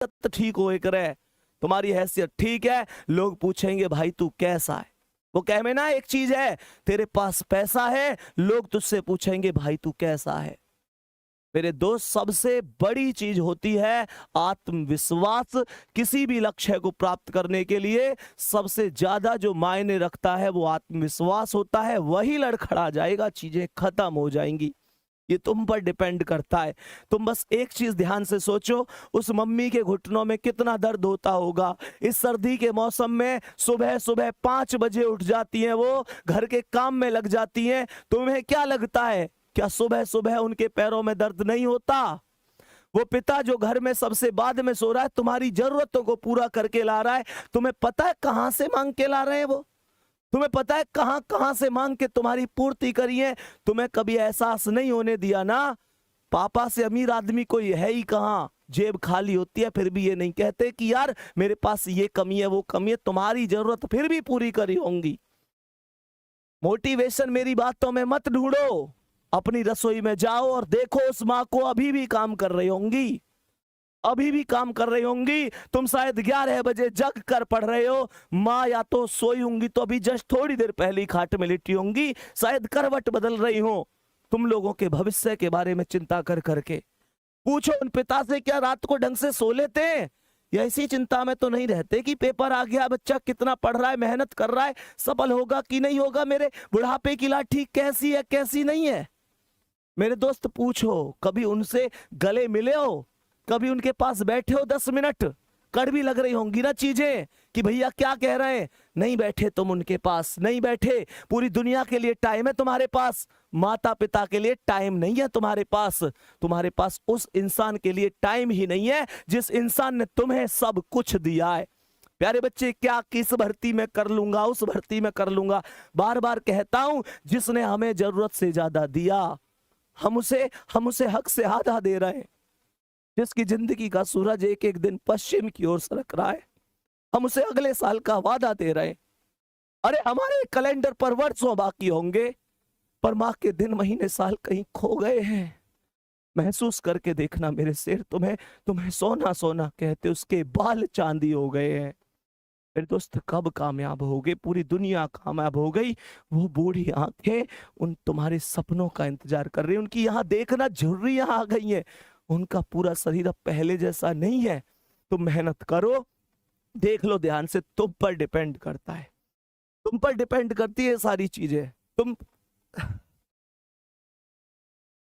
ठीक हो करे, तुम्हारी हैसियत ठीक है, लोग पूछेंगे भाई तू कैसा है। वो कह में ना एक चीज है, तेरे पास पैसा है, लोग तुझसे पूछेंगे भाई तू कैसा है। मेरे दोस्त, सबसे बड़ी चीज होती है आत्मविश्वास। किसी भी लक्ष्य को प्राप्त करने के लिए सबसे ज्यादा जो मायने रखता है वो आत्मविश्वास होता है। वही लड़खड़ा जाएगा, चीजें खत्म हो जाएंगी। ये तुम पर डिपेंड करता है। तुम बस एक चीज ध्यान से सोचो, उस मम्मी के घुटनों में कितना दर्द होता होगा। इस सर्दी के मौसम में सुबह सुबह 5 बजे उठ जाती हैं, वो घर के काम में लग जाती हैं। तुम्हें क्या लगता है, क्या सुबह सुबह उनके पैरों में दर्द नहीं होता? वो पिता जो घर में सबसे बाद में सो रहा है, तुम्हारी जरूरतों को पूरा करके ला रहा है, तुम्हें पता है कहां से मांग के ला रहे हैं वो? तुम्हें पता है कहां कहां से मांग के तुम्हारी पूर्ति करी है? तुम्हें कभी एहसास नहीं होने दिया ना, पापा से अमीर आदमी कोई है ही कहां। जेब खाली होती है फिर भी ये नहीं कहते कि यार मेरे पास ये कमी है वो कमी है, तुम्हारी जरूरत फिर भी पूरी करी होंगी। मोटिवेशन मेरी बातों में मत ढूंढो, अपनी रसोई में जाओ और देखो उस माँ को अभी भी काम कर रही होंगी, अभी भी काम कर रही होंगी। तुम शायद 11 बजे जग कर पढ़ रहे हो, माँ या तो सोई होंगी तो अभी जस्ट थोड़ी देर पहले ही खाट में लेटी होंगी, शायद करवट बदल रही हो तुम लोगों के भविष्य के बारे में चिंता कर करके। पूछो उन पिता से, क्या रात को ढंग से सो लेते हैं? या इसी चिंता में तो नहीं रहते कि पेपर आ गया, बच्चा कितना पढ़ रहा है, मेहनत कर रहा है, सफल होगा कि नहीं होगा, मेरे बुढ़ापे की लाठी कैसी है कैसी नहीं है। मेरे दोस्त पूछो, कभी उनसे गले मिले हो, कभी उनके पास बैठे हो 10 मिनट? कड़वी लग रही होंगी ना चीजें कि भैया क्या कह रहे हैं, नहीं बैठे तुम उनके पास, नहीं बैठे। पूरी दुनिया के लिए टाइम है तुम्हारे पास, माता पिता के लिए टाइम नहीं है तुम्हारे पास। तुम्हारे पास उस इंसान के लिए टाइम ही नहीं है जिस इंसान ने तुम्हें सब कुछ दिया है। प्यारे बच्चे, क्या किस भर्ती में कर लूंगा, उस भर्ती में कर लूंगा, बार बार कहता हूं, जिसने हमें जरूरत से ज्यादा दिया हम उसे हक से आधा दे रहे हैं। जिसकी जिंदगी का सूरज एक एक दिन पश्चिम की ओर सरक रहा है, हम उसे अगले साल का वादा दे रहे हैं। अरे हमारे कैलेंडर पर वर्षों बाकी होंगे, पर माँ के दिन महीने साल कहीं खो गए हैं। महसूस करके देखना मेरे शेर, तुम्हें सोना सोना कहते उसके बाल चांदी हो गए हैं। मेरे दोस्त, कब कामयाब होगे? पूरी दुनिया कामयाब हो गई, वो बूढ़ी आंखें उन तुम्हारे सपनों का इंतजार कर रही है। उनकी यहाँ देखना झुर्रियां आ गई हैं, उनका पूरा शरीर अब पहले जैसा नहीं है। तुम मेहनत करो, देख लो ध्यान से, तुम पर डिपेंड करता है, तुम पर डिपेंड करती है सारी चीजें। तुम